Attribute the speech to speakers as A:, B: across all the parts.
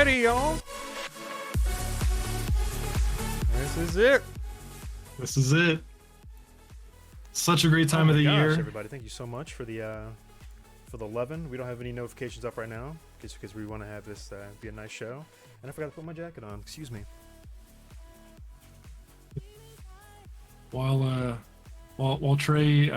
A: ready, y'all. This is it.
B: This is it. Such a great time of the year.
A: Everybody, thank you so much for the 11. We don't have any notifications up right now, just because we want to have this be a nice show. And I forgot to put my jacket on. Excuse me.
B: While Trey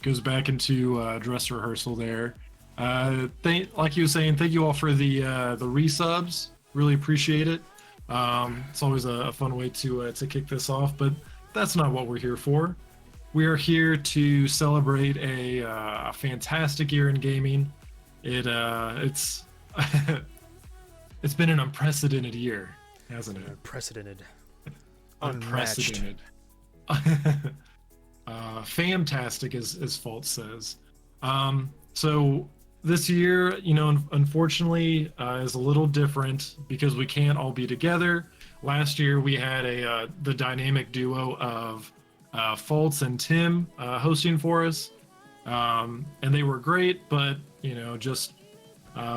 B: goes back into dress rehearsal there, like you were saying, thank you all for the resubs. Really appreciate it. It's always a fun way to kick this off, but that's not what we're here for. We are here to celebrate a fantastic year in gaming. It's it's been an unprecedented year, hasn't it?
A: Unprecedented.
B: Unprecedented. Fantastic, as Fault says. So this year, unfortunately, is a little different because we can't all be together. Last year we had the dynamic duo of Faults and Tim hosting for us, and they were great. But just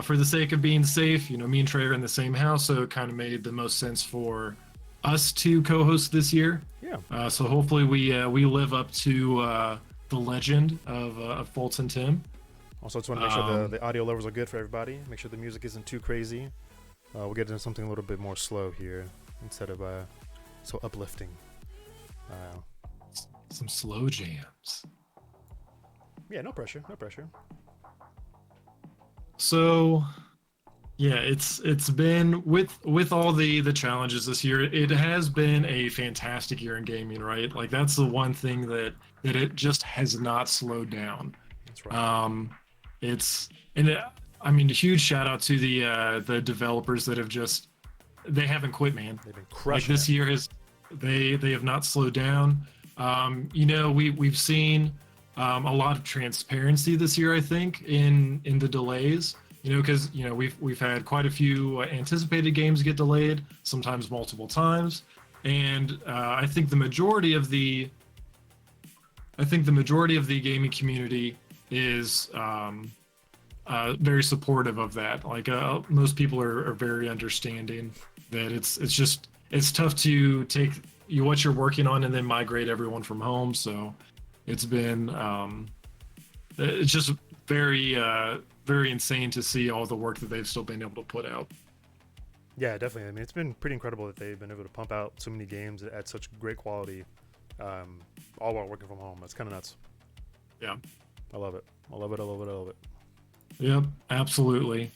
B: for the sake of being safe, me and Trey are in the same house, so it kind of made the most sense for us to co-host this year.
A: Yeah.
B: So hopefully we live up to the legend of Faults and Tim.
A: Also, just want to make sure the audio levels are good for everybody. Make sure the music isn't too crazy. We'll get into something a little bit more slow here instead of so uplifting.
B: Some slow jams.
A: Yeah, no pressure, no pressure.
B: So, yeah, it's been with all the challenges this year. It has been a fantastic year in gaming, right? Like that's the one thing that it just has not slowed down.
A: That's right.
B: I mean, a huge shout out to the developers that they haven't quit, man.
A: They've been crushing.
B: Like this year they have not slowed down. We've seen a lot of transparency this year, I think, in the delays. Because we've had quite a few anticipated games get delayed, sometimes multiple times, and I think the majority of the gaming community is very supportive of that. Like most people are very understanding that it's tough to take what you're working on and then migrate everyone from home. So it's been it's just very insane to see all the work that they've still been able to put out.
A: Yeah, definitely. I mean, it's been pretty incredible that they've been able to pump out so many games at such great quality, all while working from home. That's kind of nuts.
B: Yeah.
A: I love it. I love it. I love it. I love it.
B: Yep, absolutely.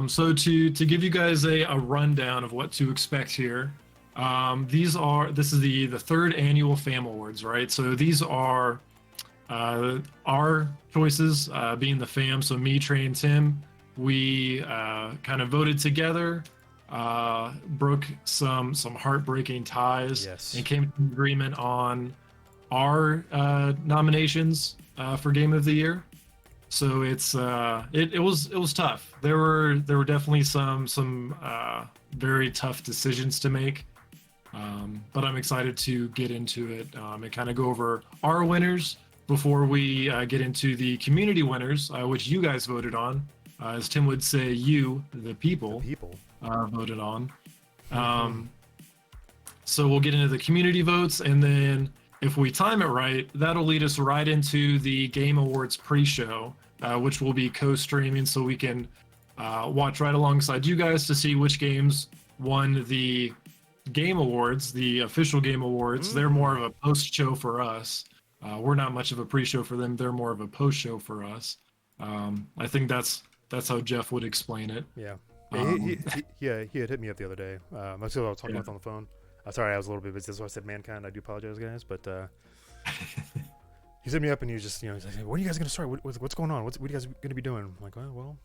B: So to give you guys a rundown of what to expect here, this is the third annual FAM Awards, right? So these are our choices, being the fam. So me, Trey, and Tim, we kind of voted together, broke some heartbreaking ties,
A: yes,
B: and came to an agreement on our nominations for Game of the Year. So it was tough. There were definitely some very tough decisions to make, but I'm excited to get into it and kind of go over our winners before we get into the community winners, which you guys voted on. As Tim would say, the people voted on. So we'll get into the community votes, and then if we time it right, that'll lead us right into the Game Awards pre-show, which will be co-streaming, so we can watch right alongside you guys to see which games won the Game Awards, the official Game Awards. They're more of a post-show for us. We're not much of a pre-show for them. They're more of a post-show for us. I think that's how Jeff would explain it.
A: Yeah. He had hit me up the other day. That's what I was talking about on the phone. Sorry, I was a little bit busy. That's why I said Mankind. I do apologize, guys. But he hit me up and he was just, he's like, when are you guys going to start? What's going on? What are you guys going to be doing? I'm like, well,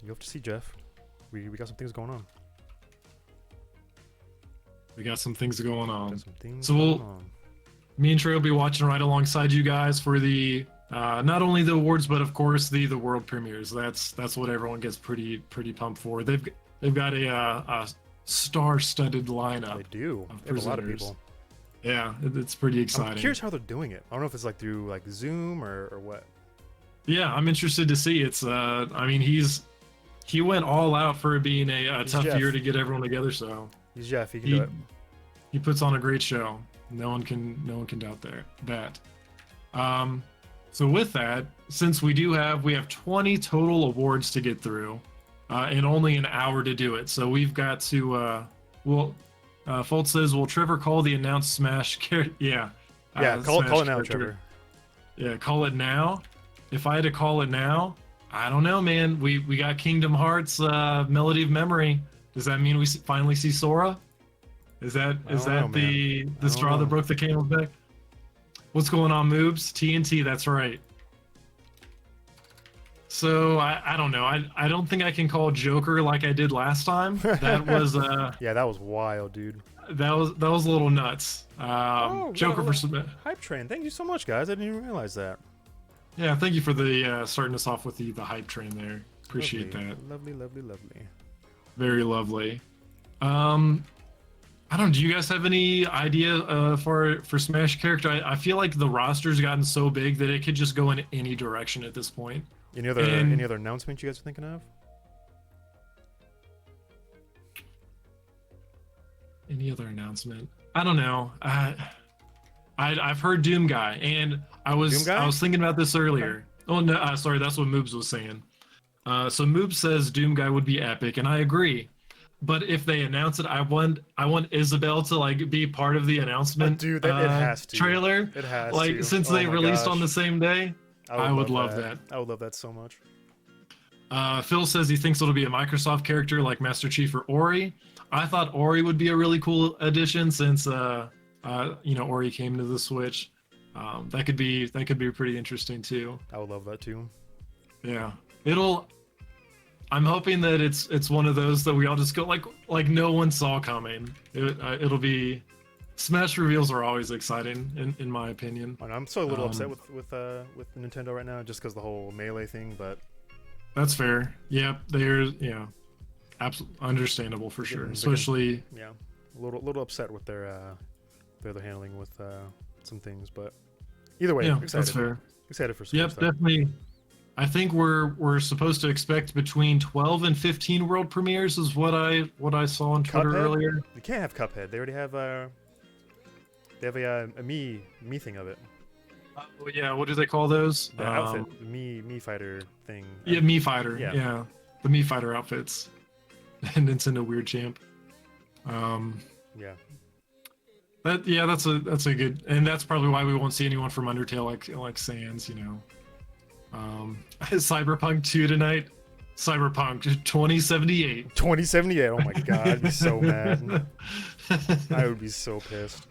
A: you have to see, Jeff. We got some things going on.
B: We got some things going on.
A: So
B: me and Trey will be watching right alongside you guys for the not only the awards, but of course the world premieres. That's what everyone gets pretty pumped for. They've got a star-studded lineup.
A: They do. They have a lot of people.
B: Yeah, it's pretty exciting.
A: I'm curious how they're doing it. I don't know if it's like through like Zoom or what.
B: Yeah, I'm interested to see. It's I mean, he's he went all out for it being a
A: He's
B: tough
A: Jeff.
B: year to get everyone together. So
A: He's Jeff. He can do
B: he
A: it.
B: he puts on a great show. No one can doubt that. Um, so with that, since we have 20 total awards to get through, and only an hour to do it. So we've got to Folt says, will Trevor call the announced Smash character? Yeah.
A: Yeah, call
B: Smash
A: it now,
B: character.
A: Trevor.
B: Yeah, call it now. If I had to call it now, I don't know, man. We got Kingdom Hearts Melody of Memory. Does that mean we finally see Sora? Is that the straw that broke the camel's back? What's going on, Moobs? TNT, that's right. So I don't know. I don't think I can call Joker like I did last time. That was
A: Yeah, that was wild, dude.
B: that was a little nuts. Joker for some.
A: Hype train. Thank you so much, guys. I didn't even realize that.
B: Yeah, thank you for the starting us off with the hype train there. Appreciate
A: Lovely,
B: that.
A: Lovely, lovely, lovely.
B: Very lovely. I don't. Do you guys have any idea for Smash character? I feel like the roster's gotten so big that it could just go in any direction at this point.
A: Any other announcements you guys are thinking of?
B: Any other announcement? I don't know. I've heard Doom Guy, and I was thinking about this earlier. Okay. Oh no, sorry, that's what Moobs was saying. So Moobs says Doom Guy would be epic, and I agree. But if they announce it, I want Isabelle to like be part of the announcement.
A: Dude, it has to.
B: Trailer.
A: It has
B: like
A: to.
B: since they released on the same day. I would love that.
A: I would love that so much.
B: Phil says he thinks it'll be a Microsoft character like Master Chief or Ori. I thought Ori would be a really cool addition since Ori came to the Switch. That could be pretty interesting too.
A: I would love that too.
B: Yeah, I'm hoping that it's one of those that we all just go like no one saw coming. It'll be. Smash reveals are always exciting, in my opinion.
A: I'm still a little upset with Nintendo right now, just because the whole Melee thing. But
B: that's fair. Yeah, absolutely understandable for sure. Especially
A: a little upset with their handling with some things. But either way, excited.
B: That's fair.
A: Excited for some stuff.
B: Definitely. I think we're supposed to expect between 12 and 15 world premieres, is what I saw on Twitter earlier.
A: You can't have Cuphead. They already have They have a me thing of it.
B: Yeah, what do they call those?
A: The outfit, me fighter thing.
B: Yeah, me fighter.
A: Yeah.
B: The me fighter outfits. Nintendo Weird Champ.
A: Yeah.
B: That's a good, and that's probably why we won't see anyone from Undertale like Sans, Cyberpunk 2 tonight. Cyberpunk 2078.
A: 2078. Oh my god, I'd be so mad. I would be so pissed.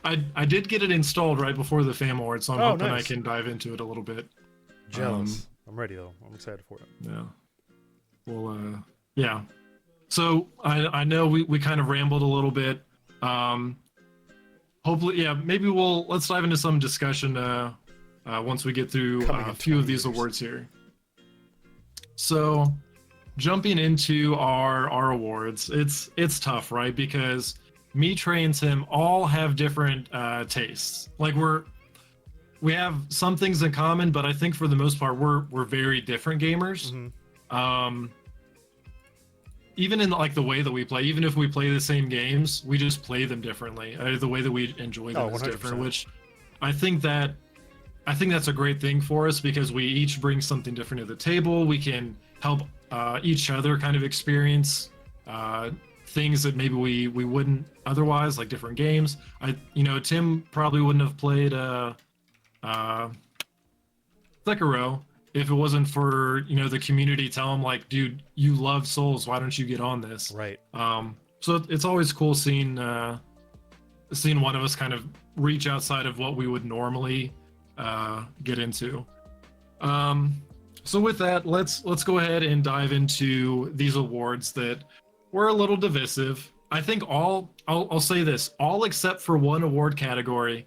B: I did get it installed right before the Fam Award, so I'm hoping
A: nice.
B: I can dive into it a little bit.
A: Jealous. I'm ready though. I'm excited for it.
B: Yeah. Well, yeah. So I know we kind of rambled a little bit. Hopefully, maybe let's dive into some discussion once we get through a few of these awards here. So, jumping into our awards, it's tough, right? Because me, Trey, and Tim all have different tastes. Like we have some things in common, but I think for the most part we're very different gamers. Mm-hmm. Even in like the way that we play, even if we play the same games, we just play them differently. The way that we enjoy them is different, which I think that's a great thing for us because we each bring something different to the table. We can help each other kind of experience things that maybe we wouldn't otherwise, like different games. Tim probably wouldn't have played Sekiro if it wasn't for the community telling him like, dude, you love Souls, why don't you get on this?
A: Right.
B: So it's always cool seeing one of us kind of reach outside of what we would normally get into. So with that, let's go ahead and dive into these awards that were a little divisive. I think I'll say this, all except for one award category.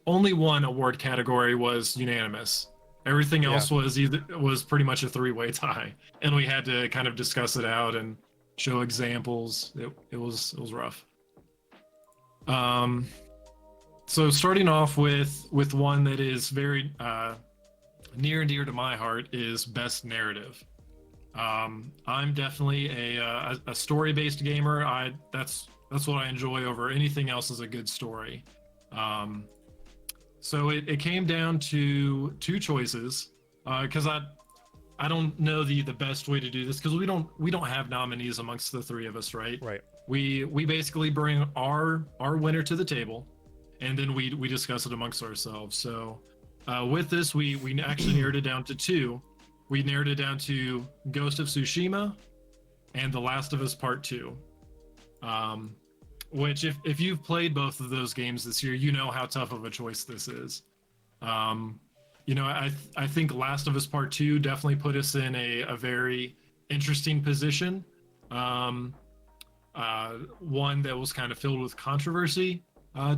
B: Only one award category was unanimous. Everything else was pretty much a three-way tie, and we had to kind of discuss it out and show examples. It was rough. So starting off with one that is very near and dear to my heart is best narrative. I'm definitely a story-based gamer. That's what I enjoy over anything else is a good story. So it came down to two choices because I don't know the best way to do this because we don't have nominees amongst the three of us, right?
A: Right.
B: We basically bring our winner to the table, and then we discuss it amongst ourselves. So with this, we actually narrowed it down to two. We narrowed it down to Ghost of Tsushima and The Last of Us Part 2. Which if you've played both of those games this year, you know how tough of a choice this is. I think Last of Us Part 2 definitely put us in a very interesting position. One that was kind of filled with controversy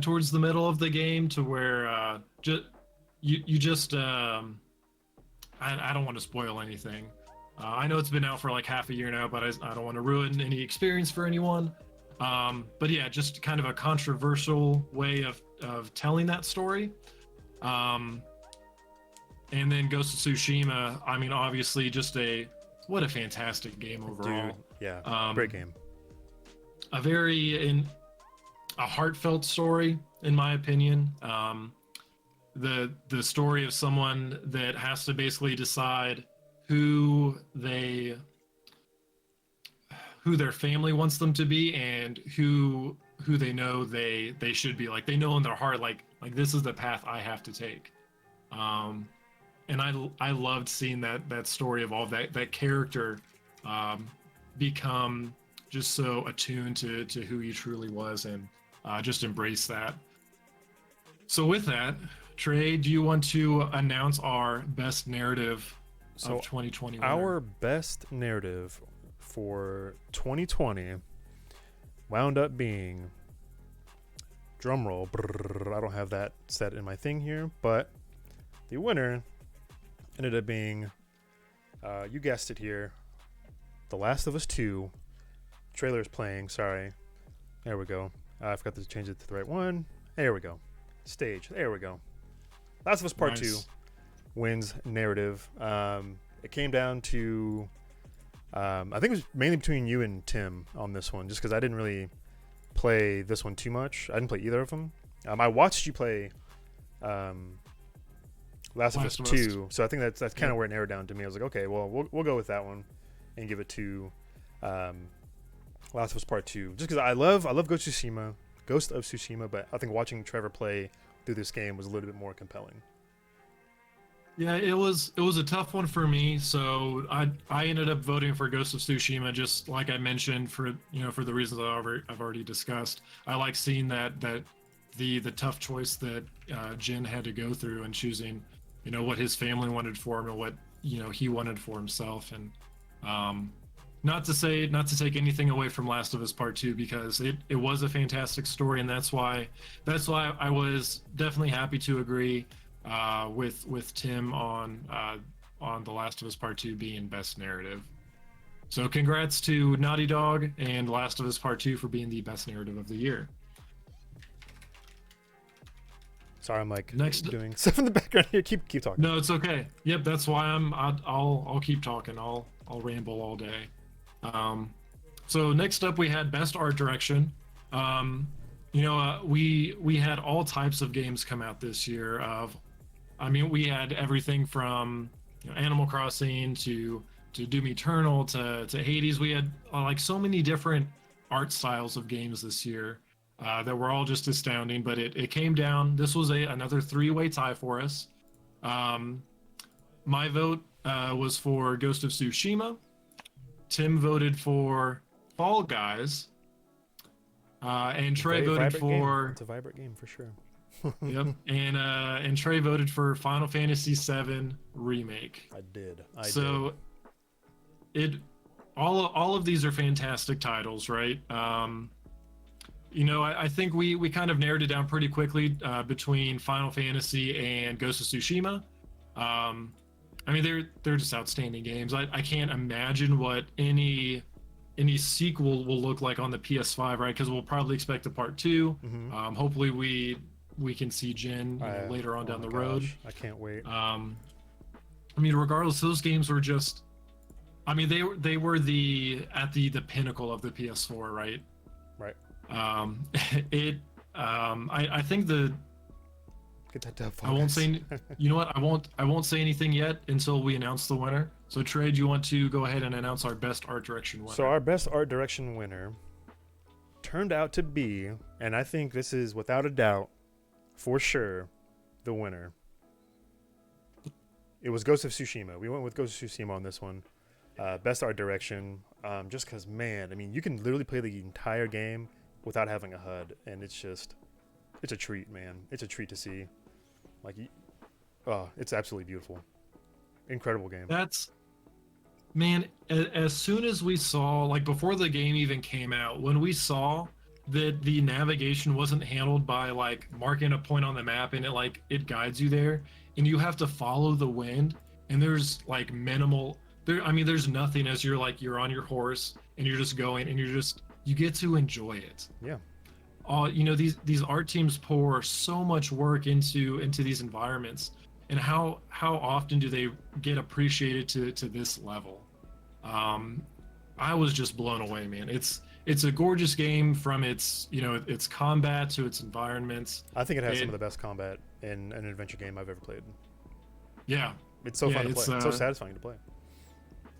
B: towards the middle of the game, to where I don't want to spoil anything. I know it's been out for like half a year now, but I don't want to ruin any experience for anyone. But yeah, just kind of a controversial way of telling that story. And then Ghost of Tsushima, I mean, obviously just what a fantastic game overall.
A: Dude, yeah, great game.
B: A heartfelt story, in my opinion. The story of someone that has to basically decide who their family wants them to be and who they know they should be. Like, they know in their heart, like this is the path I have to take. And I loved seeing that story evolve, that character become just so attuned to who he truly was, and just embrace that. So with that, Trey, do you want to announce our best narrative of 2020?
A: Our best narrative for 2020 wound up being, drumroll, I don't have that set in my thing here, but the winner ended up being, you guessed it here, The Last of Us 2. Trailer's playing, sorry. There we go. I forgot to change it to the right one. There we go. Stage, there we go. Last of Us Part 2 wins narrative. It came down to, I think it was mainly between you and Tim on this one, just because I didn't really play this one too much. I didn't play either of them. I watched you play Last of Us 2, so I think that's kind of where it narrowed down to me. I was like, okay, well, we'll go with that one and give it to Last of Us Part 2, just because I love Ghost of Tsushima, but I think watching Trevor play through this game was a little bit more compelling.
B: Yeah, it was a tough one for me. So I ended up voting for Ghost of Tsushima, just like I mentioned, for the reasons I've already discussed. I like seeing that the tough choice that Jin had to go through and choosing, what his family wanted for him and what he wanted for himself. And not to take anything away from Last of Us Part 2, because it was a fantastic story, and that's why I was definitely happy to agree with Tim on The Last of Us Part 2 being best narrative. So congrats to Naughty Dog and Last of Us Part 2 for being the best narrative of the year.
A: Sorry, I'm
B: Next,
A: doing stuff in the background here. Keep talking.
B: No, it's okay. Yep, that's why I'll keep talking. I'll ramble all day. So next up, we had best art direction. We had all types of games come out this year. We had everything from Animal Crossing to Doom Eternal to Hades. We had like so many different art styles of games this year that were all just astounding. But it came down. This was another three-way tie for us. My vote was for Ghost of Tsushima. Tim voted for Fall Guys. And Trey voted for...
A: It's a vibrant game for sure.
B: Yep. And Trey voted for Final Fantasy VII Remake.
A: I did.
B: All of these are fantastic titles, right? I think we kind of narrowed it down pretty quickly between Final Fantasy and Ghost of Tsushima. They're just outstanding games. I can't imagine what any sequel will look like on the PS5, right? Because we'll probably expect a part 2.
A: Mm-hmm.
B: Hopefully we can see Jin later on down the road.
A: I can't wait.
B: I mean, regardless, those games were just. I mean, they were the pinnacle of the PS4, right?
A: Right.
B: Um, it. I think the
A: Get that dub
B: I won't
A: focus.
B: say. You know what? I won't say anything yet until we announce the winner. So Trey, do you want to go ahead and announce our best art direction winner?
A: So our best art direction winner turned out to be, and I think this is without a doubt, for sure, the winner. It was Ghost of Tsushima. We went with Ghost of Tsushima on this one. Best art direction, just because, man, I mean, you can literally play the entire game without having a HUD, and it's a treat, man. It's a treat to see. Like, oh, it's absolutely beautiful. Incredible game.
B: That's Man, as soon as we saw, like before the game even came out, when we saw that the navigation wasn't handled by like marking a point on the map and it guides you there, and you have to follow the wind, and there's like minimal there. I mean, there's nothing as you're on your horse and you're just going and you get to enjoy it.
A: Yeah.
B: These art teams pour so much work into these environments, and how often do they get appreciated to this level? I was just blown away, man. It's a gorgeous game from its combat to its environments.
A: I think it has some of the best combat in an adventure game I've ever played.
B: Yeah,
A: It's so fun to play. It's so satisfying to play.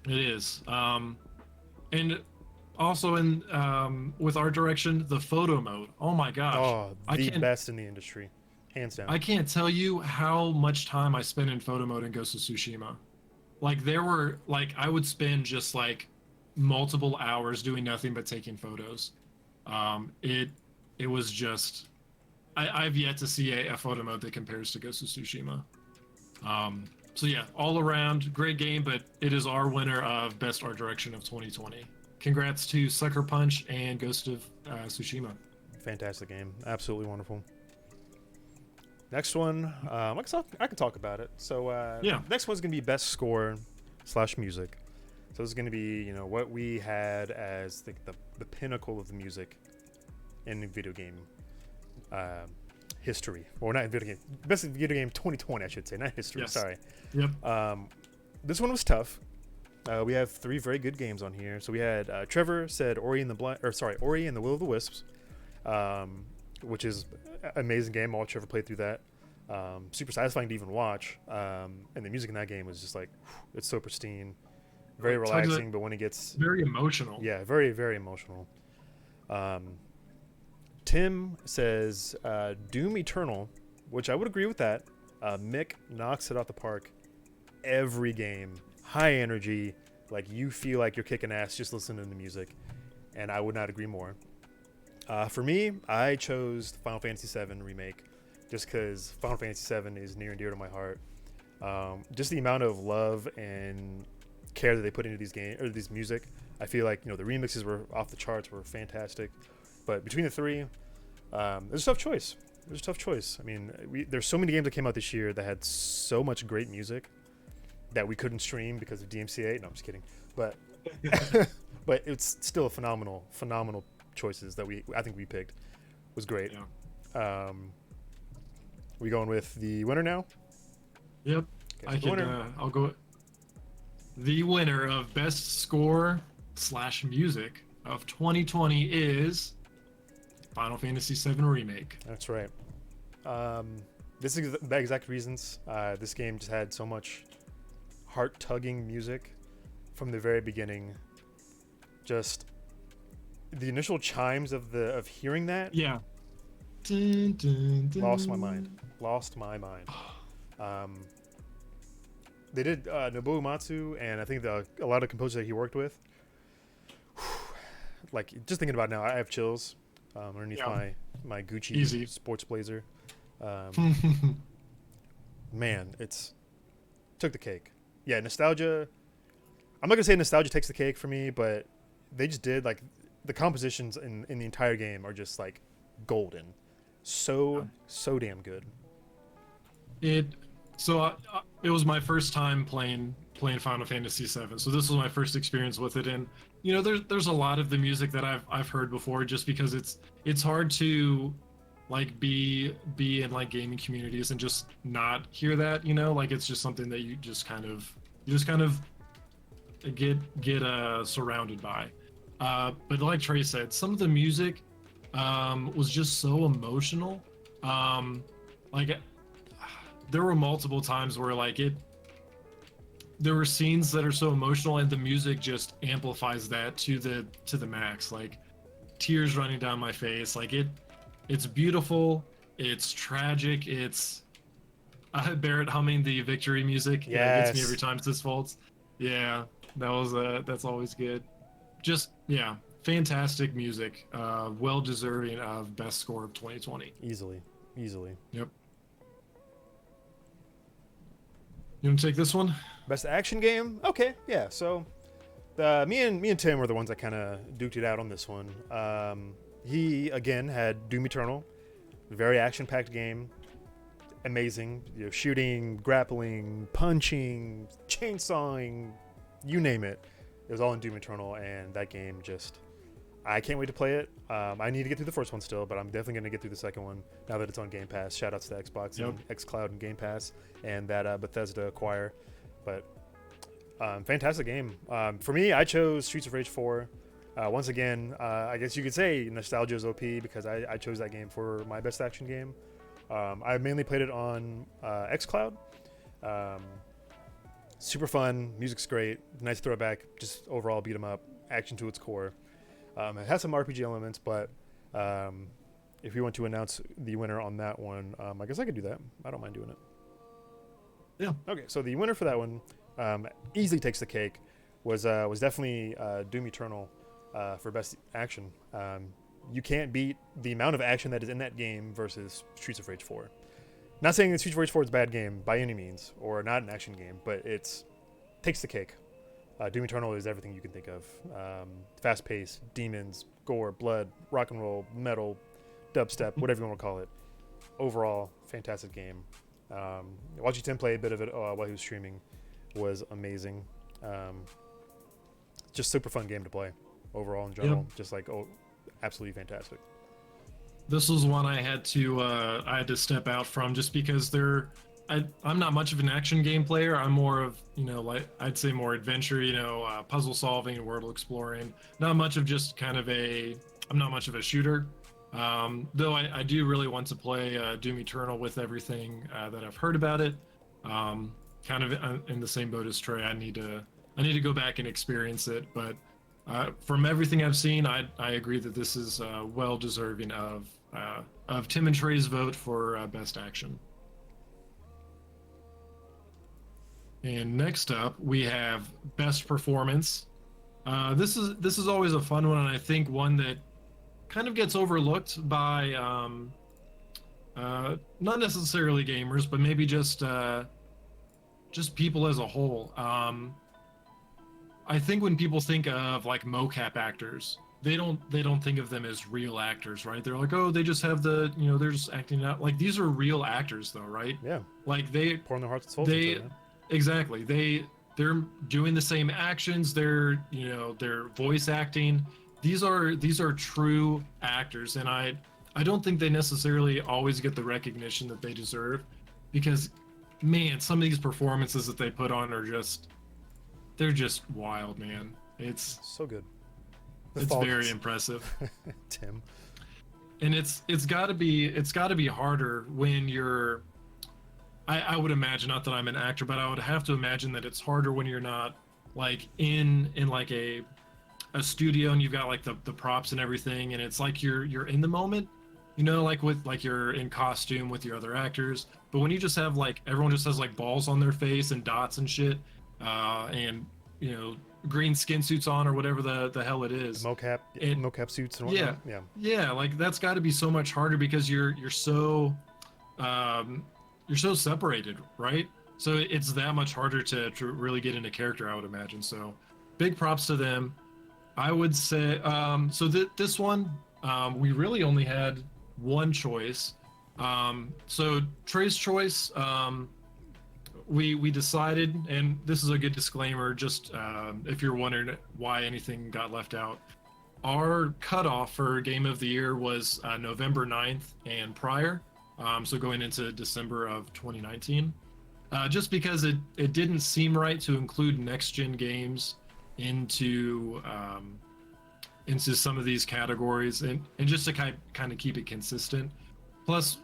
B: it is. And also with art direction, the photo mode. Oh my gosh.
A: Oh,
B: I
A: the
B: can't
A: best in the industry, hands down.
B: I can't tell you how much time I spent in photo mode in Ghost of Tsushima. Like I would spend just like multiple hours doing nothing but taking photos. It was just I've yet to see a photo mode that compares to Ghost of Tsushima. So yeah, all around great game, but it is our winner of best art direction of 2020. Congrats to Sucker Punch and Ghost of Tsushima.
A: Fantastic game, absolutely wonderful. Next one, I can talk about it. So
B: Yeah.
A: next one's gonna be best score / music. So this is gonna be what we had as the pinnacle of the music in video game history, or not in video game, best video game 2020, I should say, not history.
B: Yes.
A: Sorry.
B: Yep.
A: This one was tough. We have 3 very good games on here. So we had Trevor said Ori and the Will of the Wisps, which is an amazing game. All Trevor played through that. Super satisfying to even watch. And the music in that game was just like, it's so pristine, very relaxing. But when it gets
B: very emotional.
A: yeah, very, very emotional. Tim says Doom Eternal, which I would agree with that. Mick knocks it out the park every game. High energy, like you feel like you're kicking ass just listening to the music, and I would not agree more. For me, I chose Final Fantasy VII Remake just because Final Fantasy VII is near and dear to my heart. Just the amount of love and care that they put into these music. I feel like the remixes were off the charts, were fantastic. But between the 3, it was a tough choice. I mean, there's so many games that came out this year that had so much great music that we couldn't stream because of DMCA. No, I'm just kidding. But but it's still phenomenal choices that I think we picked. Was great.
B: Yeah.
A: We going with the winner now?
B: Yep.
A: Okay, so
B: I'll go. The winner of best score / music of 2020 is Final Fantasy VII Remake.
A: That's right. This is the exact reasons. This game just had so much heart-tugging music from the very beginning. Just the initial chimes of hearing that.
B: Yeah. Dun, dun, dun.
A: Lost my mind. They did Nobuo Uematsu, and I think a lot of composers that he worked with. Like, just thinking about it now, I have chills underneath my Gucci
B: Easy.
A: sports blazer. Man, took the cake. Yeah, nostalgia. I'm not gonna say nostalgia takes the cake for me, but they just did, like, the compositions in the entire game are just like golden, so damn good.
B: It was my first time playing Final Fantasy VII, so this was my first experience with it, and there's a lot of the music that I've heard before, just because it's hard to like be in like gaming communities and just not hear that, you know, like it's just something that you just kind of get surrounded by. But like Trey said, some of the music was just so emotional. Like there were multiple times where like there were scenes that are so emotional and the music just amplifies that to the max. Like tears running down my face. Like it's beautiful, it's tragic, it's Barrett humming the victory music. Yeah, it gets me every
A: Yes.
B: time it's this faults. Yeah, that's always good. Just yeah, fantastic music. Well deserving of best score of 2020.
A: Easily. Easily.
B: Yep. You want to take this one?
A: Best action game? Okay, yeah. So, me and Tim were the ones that kind of duked it out on this one. He again had Doom Eternal, very action-packed game, amazing. You know, shooting, grappling, punching, chainsawing, you name it. It was all in Doom Eternal, and that game just. I can't wait to play it. I need to get through the first one still, but I'm definitely going to get through the second one now that it's on Game Pass. Shout outs to Xbox and xCloud and Game Pass and that Bethesda acquire. But fantastic game. For me, I chose Streets of Rage 4. Once again, I guess you could say nostalgia is OP because I chose that game for my best action game. I mainly played it on xCloud. Super fun. Music's great. Nice throwback. Just overall beat 'em up. Action to its core. It has some RPG elements, but if you want to announce the winner on that one, I guess I could do that. I don't mind doing it.
B: Yeah.
A: Okay, so the winner for that one easily takes the cake. Was definitely Doom Eternal for best action. You can't beat the amount of action that is in that game versus Streets of Rage 4. Not saying that Streets of Rage 4 is a bad game by any means, or not an action game, but it's takes the cake. Doom Eternal is everything you can think of. Fast pace, demons, gore, blood, rock and roll, metal, dubstep, whatever you want to call it. Overall, fantastic game. Watching Tim play a bit of it while he was streaming was amazing. Just super fun game to play overall in general. Yep. Just like, absolutely fantastic.
B: This was one I had to step out from just because I'm not much of an action game player. I'm more of, like I'd say more adventure, puzzle solving and world exploring. Not much of just kind of I'm not much of a shooter. Though I do really want to play Doom Eternal with everything that I've heard about it. Kind of in the same boat as Trey. I need to go back and experience it. But from everything I've seen, I agree that this is well deserving of Tim and Trey's vote for best action. And next up, we have best performance. This is always a fun one, and I think one that kind of gets overlooked by not necessarily gamers, but maybe just people as a whole. I think when people think of like mocap actors, they don't think of them as real actors, right? They're like, oh, they just have they're just acting out. Like these are real actors, though, right?
A: Yeah.
B: Like they
A: pouring their hearts and souls into it.
B: Exactly. They're doing the same actions. They're voice acting. These are true actors, and I don't think they necessarily always get the recognition that they deserve, because man, some of these performances that they put on are they're just wild, man. It's
A: so good.
B: It's very impressive.
A: Tim.
B: And it's got to be harder when you're I would imagine, not that I'm an actor, but I would have to imagine that it's harder when you're not like in like a studio and you've got like the props and everything, and it's like you're in the moment, like with like you're in costume with your other actors. But when you just have like everyone just has like balls on their face and dots and shit, and green skin suits on or whatever the hell it is,
A: mocap suits and whatnot.
B: Yeah, like that's got to be so much harder because you're so separated, right? So it's that much harder to really get into character, I would imagine. So big props to them. I would say, this one, we really only had one choice. So Trey's choice, we decided, and this is a good disclaimer, just if you're wondering why anything got left out. our cutoff for Game of the Year was November 9th and prior, so going into December of 2019. Just because it didn't seem right to include next gen games into some of these categories, and just to kind of keep it consistent. Plus,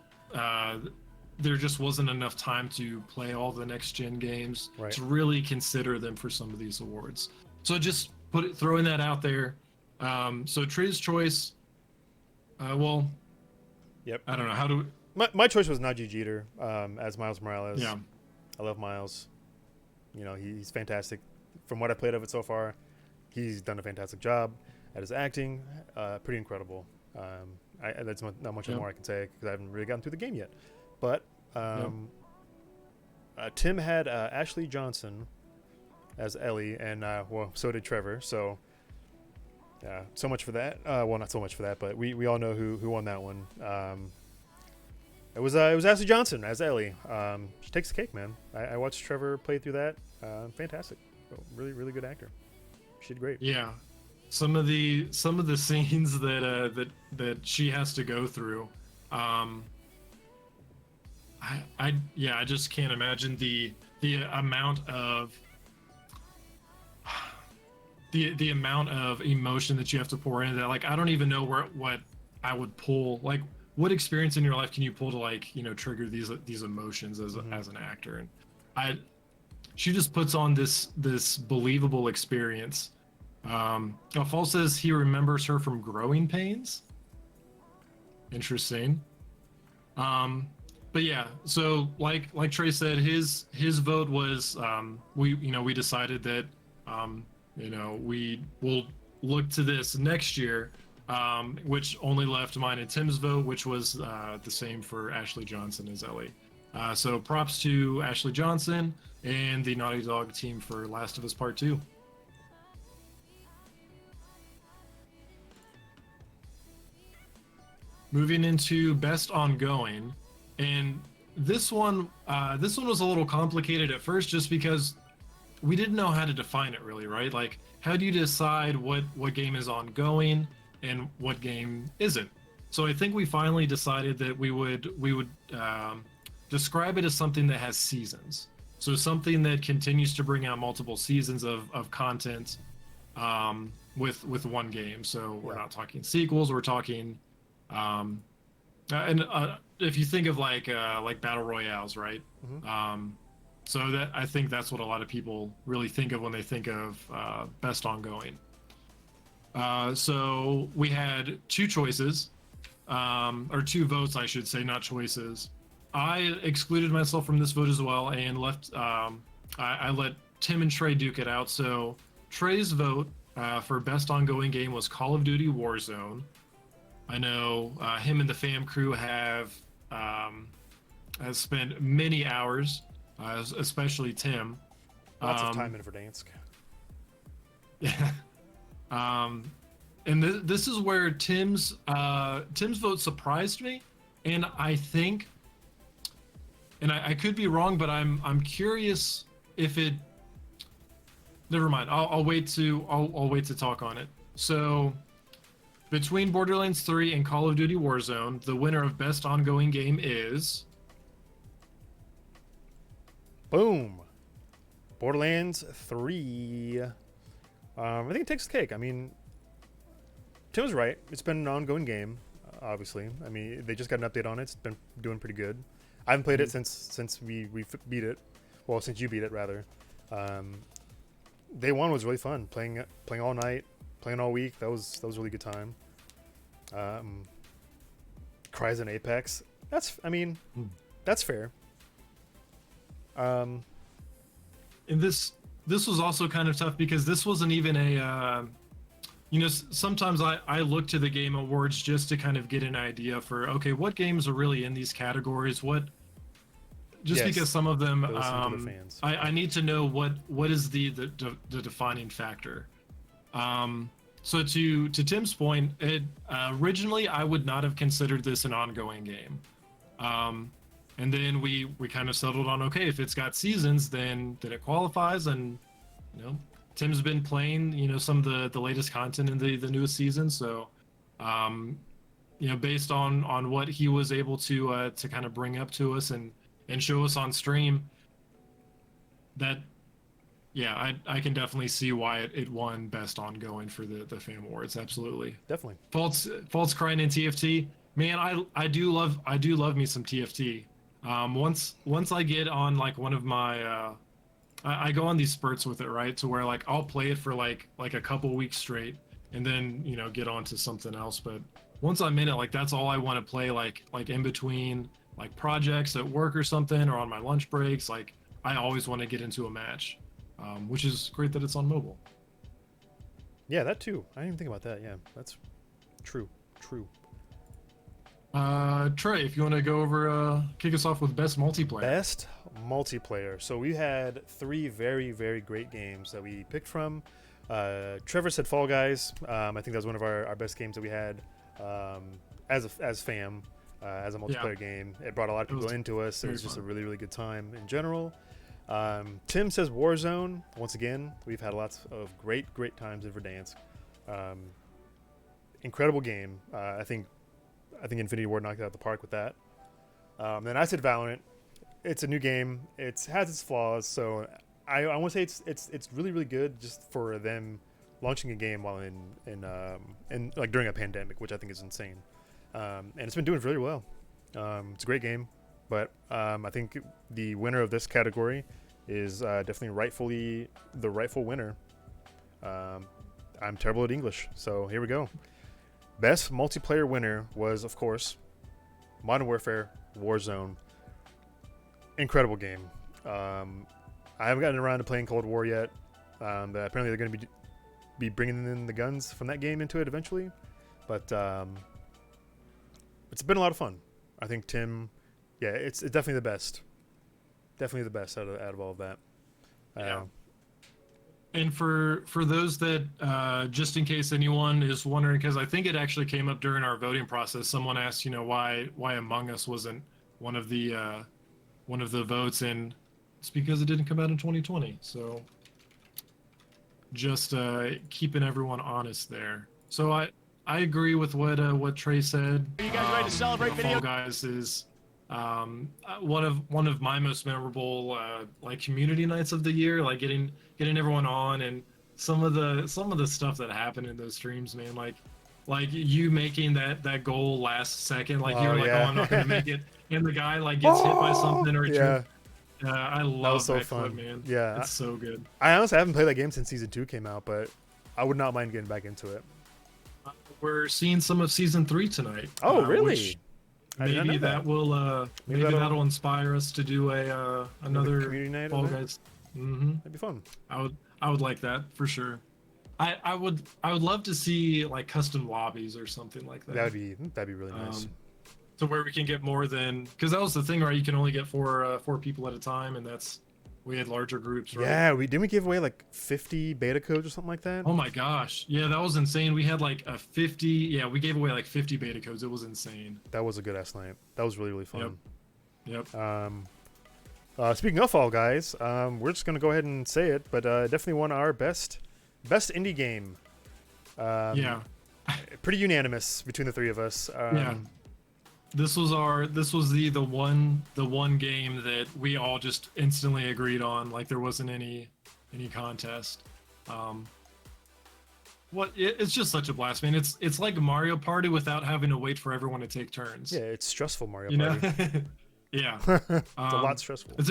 B: there just wasn't enough time to play all the next gen games
A: Right.
B: to really consider them for some of these awards. So just throwing that out there. So Trey's choice. Well,
A: Yep.
B: I don't know how to.
A: My choice was Najee Jeter as Miles Morales.
B: Yeah.
A: I love Miles. You know, he's fantastic. From what I played of it so far, he's done a fantastic job at his acting. Pretty incredible. That's not much more I can say because I haven't really gotten through the game yet. But Tim had Ashley Johnson as Ellie, and well, so did Trevor. So, so much for that. Well, not so much for that, but we all know who won that one. It was Ashley Johnson as Ellie. She takes the cake, man. I watched Trevor play through that. Fantastic, really really good actor. She did great.
B: Yeah, some of the scenes that she has to go through. I just can't imagine the amount of the amount of emotion that you have to pour into that. Like, I don't even know what I would pull. Like, what experience in your life can you pull to, like, you know, trigger these emotions as an actor? And she just puts on this believable experience. Fall says he remembers her from Growing Pains. Interesting. But yeah, so like Trey said, his vote was we decided that we will look to this next year, which only left mine and Tim's vote, which was the same for Ashley Johnson as Ellie. So props to Ashley Johnson and the Naughty Dog team for Last of Us Part 2. Moving into Best Ongoing, and this one was a little complicated at first, just because we didn't know how to define it really, right? Like, how do you decide what game is ongoing and what game isn't? So I think we finally decided that we would describe it as something that has seasons. So something that continues to bring out multiple seasons of content with one game. So we're not talking sequels. We're talking if you think of like battle royales, right?
A: Mm-hmm.
B: So that, I think that's what a lot of people really think of when they think of best ongoing. So we had two choices, or two votes, I should say, not choices. I excluded myself from this vote as well and left. I let Tim and Trey duke it out. So Trey's vote for best ongoing game was Call of Duty Warzone. I know him and the fam crew has spent many hours, especially Tim.
A: Lots of time in Verdansk.
B: Yeah. And this is where Tim's vote surprised me, and I think, and I could be wrong, but I'm curious if it. Never mind. I'll wait to talk on it. So, between Borderlands 3 and Call of Duty Warzone, the winner of Best Ongoing Game is.
A: Boom. Borderlands 3. I think it takes the cake. I mean, Tim was right. It's been an ongoing game, obviously. I mean, they just got an update on it. It's been doing pretty good. I haven't played it since we beat it. Well, since you beat it, rather. Day one was really fun. Playing all night, playing all week. That was a really good time. Cries in Apex. That's fair.
B: And this was also kind of tough because this wasn't even a sometimes I look to the Game Awards just to kind of get an idea for, okay, what games are really in these categories, because some of them I need to know what is the defining factor. So to Tim's point, originally I would not have considered this an ongoing game. And then we kind of settled on, okay, if it's got seasons, then it qualifies, and Tim's been playing, some of the latest content in the newest season. So, based on what he was able to kind of bring up to us and show us on stream, that yeah, I can definitely see why it won best ongoing for the Fan Awards. Absolutely.
A: Definitely.
B: False crying in TFT. Man, I do love me some TFT. Once I get on like one of my I go on these spurts with it, right? To where like I'll play it for like a couple weeks straight and then, get on to something else. But once I'm in it, like that's all I want to play, like in between like projects at work or something or on my lunch breaks. Like I always want to get into a match. Which is great that it's on mobile.
A: Yeah, that too. I didn't even think about that. Yeah, that's true. True.
B: Trey, if you want to go over, kick us off with best multiplayer.
A: Best multiplayer. So we had 3 very, very great games that we picked from. Trevor said Fall Guys. I think that was one of our best games that we had as fam, as a multiplayer game. It brought a lot of people into us. It was just a really, really good time in general. Tim says Warzone. Once again, we've had lots of great times in Verdansk. Incredible game. I think Infinity Ward knocked it out of the park with that. Then I said Valorant. It's a new game. It has its flaws, so I want to say it's really, really good just for them launching a game while in like during a pandemic, which I think is insane. And it's been doing really well. It's a great game. But I think the winner of this category is definitely the rightful winner. I'm terrible at English, so here we go. Best multiplayer winner was, of course, Modern Warfare Warzone. Incredible game. I haven't gotten around to playing Cold War yet. But apparently they're going to be bringing in the guns from that game into it eventually. But it's been a lot of fun. I think Tim... Yeah, it's definitely the best. Definitely the best out of all of that.
B: Yeah. And for those that, just in case anyone is wondering, because I think it actually came up during our voting process, someone asked, why Among Us wasn't one of the votes, and it's because it didn't come out in 2020. So just keeping everyone honest there. So I agree with what Trey said.
C: Are you guys ready to celebrate video?
B: Fall Guys is one of my most memorable like community nights of the year, like getting everyone on, and some of the stuff that happened in those streams, man, like you making that goal last second, like you're like, oh, I'm not gonna make it, and the guy like gets hit by something or I love that clip, man.
A: Yeah,
B: it's so good.
A: I honestly haven't played that game since season 2 came out, but I would not mind getting back into it.
B: We're seeing some of season 3 tonight.
A: Oh, really?
B: Maybe that'll inspire us to do another
A: community night
B: Fall Guys. Mm-hmm.
A: That'd be fun.
B: I would like that for sure. I would love to see like custom lobbies or something like that.
A: That'd be really nice.
B: To where we can get more than, because that was the thing, right? You can only get four people at a time, and we had larger groups, right?
A: Yeah, we give away like 50 beta codes or something like that.
B: Oh my gosh, yeah, that was insane. We had like a 50. Yeah, we gave away like 50 beta codes. It was insane.
A: That was a good ass night. That was really, really fun.
B: Yep.
A: Speaking of Fall Guys, we're just gonna go ahead and say it, but definitely won our best indie game.
B: Yeah.
A: Pretty unanimous between the 3 of us.
B: Yeah. This was the one game that we all just instantly agreed on. Like there wasn't any contest. It's just such a blast, man. It's like Mario Party without having to wait for everyone to take turns.
A: Yeah, it's stressful Mario Party.
B: Yeah.
A: It's a lot stressful.
B: It's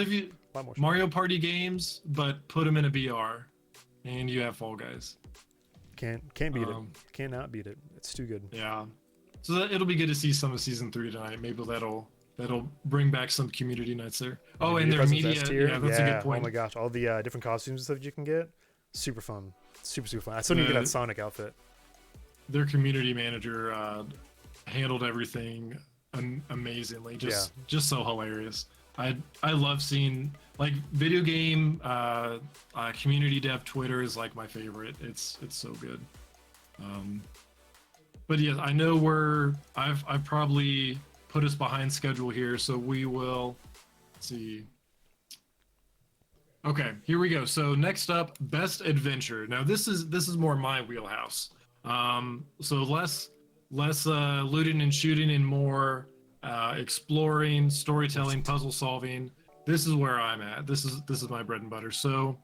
B: Mario Party games, but put them in a VR, and you have Fall Guys.
A: Can't beat it. Cannot beat it. It's too good.
B: Yeah. So it'll be good to see some of season 3 tonight. Maybe that'll bring back some community nights there. Oh, and their media. Yeah, that's a good point.
A: Oh my gosh, all the different costumes and stuff you can get. Super fun. Super fun. I still need to get that Sonic outfit.
B: Their community manager handled everything amazingly. Just so hilarious. I love seeing like video game community dev Twitter is like my favorite. It's so good. But yeah, I know I've probably put us behind schedule here, so we will, let's see. Okay, here we go. So next up, best adventure. Now this is more my wheelhouse. So less looting and shooting and more exploring, storytelling, puzzle solving. This is where I'm at. This is my bread and butter. So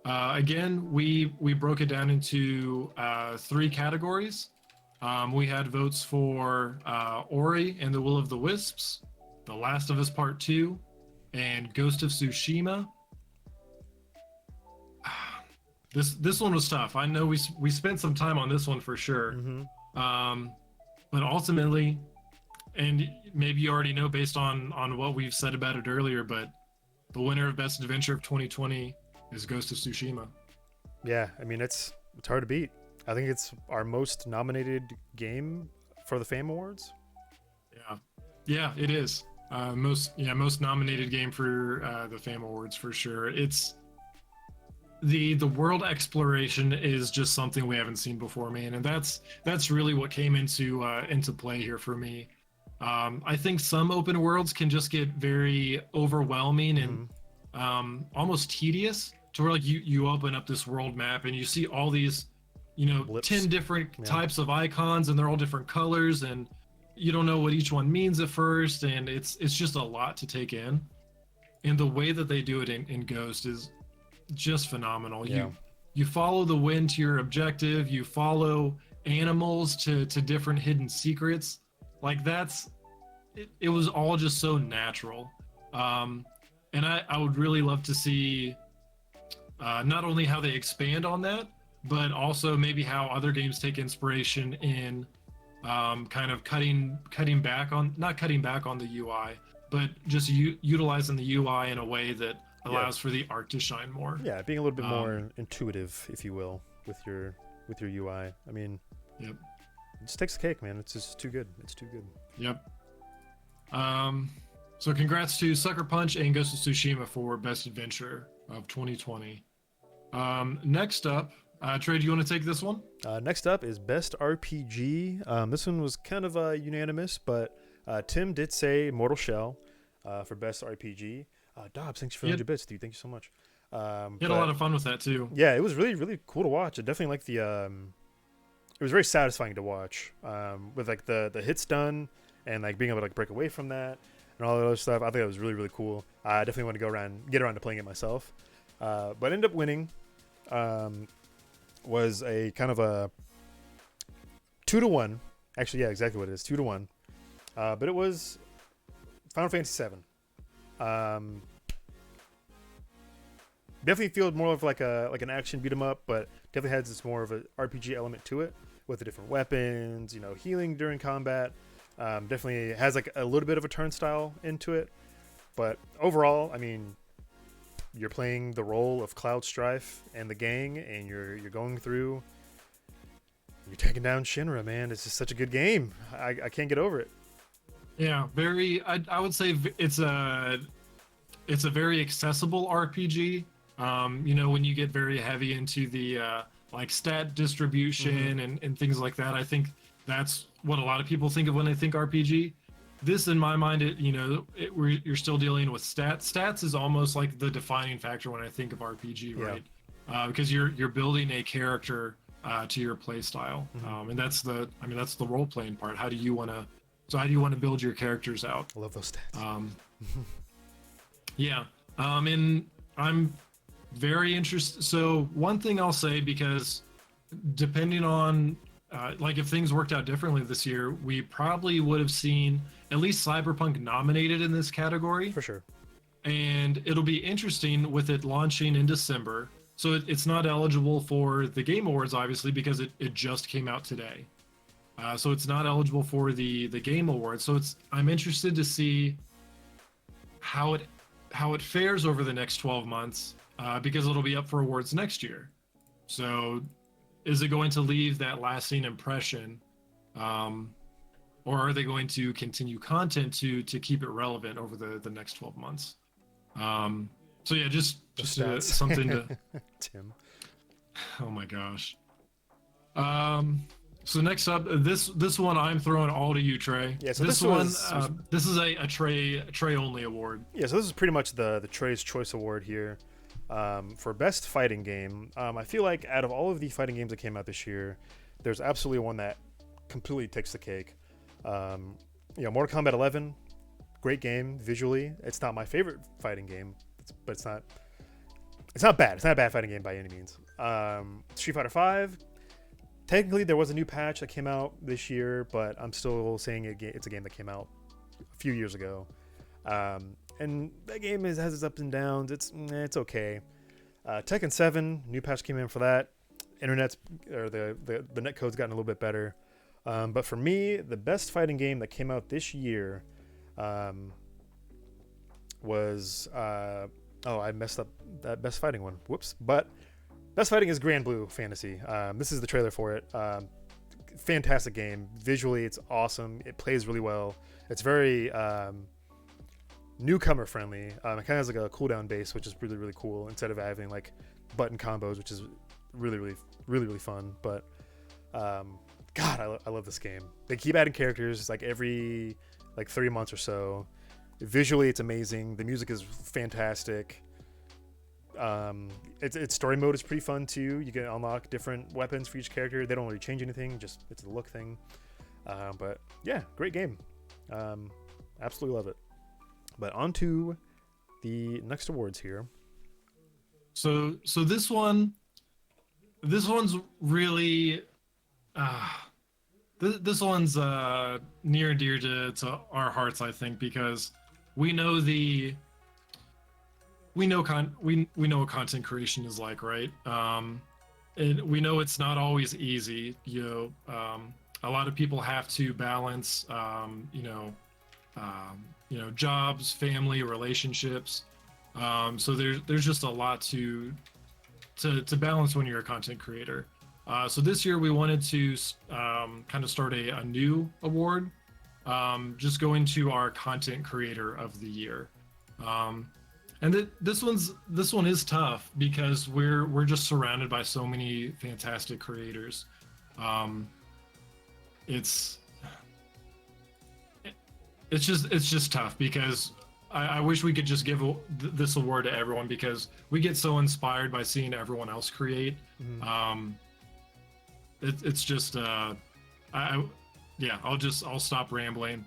B: again, we broke it down into three categories. We had votes for Ori and the Will of the Wisps, The Last of Us Part 2, and Ghost of Tsushima. This one was tough. I know we spent some time on this one for sure. But ultimately, and maybe you already know based on what we've said about it earlier, but the winner of Best Adventure of 2020 is Ghost of Tsushima.
A: Yeah, I mean it's hard to beat. I think it's our most nominated game for the Fame Awards.
B: Yeah, it is. Most nominated game for the Fame Awards for sure. It's the world exploration is just something we haven't seen before, man, and that's really what came into play here for me. I think some open worlds can just get very overwhelming and almost tedious to where like you open up this world map and you see all these
A: Blips.
B: 10 different types of icons and they're all different colors and you don't know what each one means at first, and it's just a lot to take in. And the way that they do it in Ghost is just phenomenal.
A: Yeah.
B: You follow the wind to your objective, you follow animals to different hidden secrets. Like it was all just so natural. And I would really love to see not only how they expand on that, but also maybe how other games take inspiration in kind of cutting back on, not cutting back on the UI, but just utilizing the UI in a way that allows for the art to shine more.
A: Yeah, being a little bit more intuitive, if you will, with your UI. I mean,
B: Yep.
A: it just takes the cake, man. It's just too good. It's too good.
B: Yep. So congrats to Sucker Punch and Ghost of Tsushima for Best Adventure of 2020. Next up, Trey, do you want to take this one?
A: Next up is Best RPG. This one was kind of unanimous, but Tim did say Mortal Shell for Best RPG. Dobbs, thanks for 100 bits, dude. Thank you so much.
B: You had a lot of fun with that too.
A: Yeah, it was really, really cool to watch. I definitely like the. It was very satisfying to watch with like the hits done and like being able to like break away from that and all that other stuff. I think it was really, really cool. I definitely want to get around to playing it myself. But ended up winning. Was a kind of a 2-1. Actually, yeah, exactly what it is, 2-1. But it was Final Fantasy VII. Definitely feels more of like an action beat 'em up, but definitely has this more of an RPG element to it with the different weapons, healing during combat. Definitely has like a little bit of a turnstile into it, but overall, I mean, you're playing the role of Cloud Strife and the gang, and you're going through. You're taking down Shinra, man. It's just such a good game. I can't get over it.
B: Yeah, very. I would say it's a very accessible RPG. When you get very heavy into the like stat distribution and things like that, I think that's what a lot of people think of when they think RPG. This, in my mind, you're still dealing with stats. Stats is almost like the defining factor when I think of RPG, right? Because you're building a character to your play style, and that's the role playing part. How do you want to build your characters out?
A: I love those stats.
B: Yeah, and I'm very interested. So one thing I'll say, because depending on like if things worked out differently this year, we probably would have seen at least Cyberpunk nominated in this category.
A: For sure.
B: And it'll be interesting with it launching in December. So it's not eligible for the Game Awards, obviously, because it just came out today. So it's not eligible for the Game Awards. So I'm interested to see how it fares over the next 12 months, because it'll be up for awards next year. So is it going to leave that lasting impression? Or are they going to continue content to keep it relevant over the next 12 months? So yeah, just something to
A: Tim.
B: Oh my gosh. So next up, this one I'm throwing all to you, Trey.
A: Yeah, so
B: this is a Trey only award.
A: Yeah, so this is pretty much the Trey's Choice Award here. For best fighting game, I feel like out of all of the fighting games that came out this year, there's absolutely one that completely takes the cake. Mortal Kombat 11, great game visually. It's not my favorite fighting game, but it's not bad. It's not a bad fighting game by any means. Street Fighter 5, technically there was a new patch that came out this year, but I'm still saying it's a game that came out a few years ago. And that game has its ups and downs. It's okay. Tekken 7, new patch came in for that. The netcode's gotten a little bit better. But for me, the best fighting game that came out this year was I messed up that best fighting one. Whoops. But best fighting is Grand Blue Fantasy. This is the trailer for it. Fantastic game. Visually, it's awesome. It plays really well. It's very newcomer friendly. It kind of has like a cooldown base, which is really, really cool, instead of having like button combos, which is really, really, really, really fun. But God, I love this game. They keep adding characters like every 3 months or so. Visually, it's amazing. The music is fantastic. Its story mode is pretty fun too. You can unlock different weapons for each character. They don't really change anything, just it's a look thing. But yeah, great game. Absolutely love it. But on to the next awards here.
B: So this one's really this one's near and dear to our hearts, I think, because we know what content creation is like, right? And we know it's not always easy. A lot of people have to balance jobs, family, relationships. So there's just a lot to balance when you're a content creator. So this year we wanted to kind of start a new award, just going to our content creator of the year. And this one is tough because we're just surrounded by so many fantastic creators. It's just tough because I wish we could just give this award to everyone, because we get so inspired by seeing everyone else create. Mm-hmm. It's just I'll stop rambling.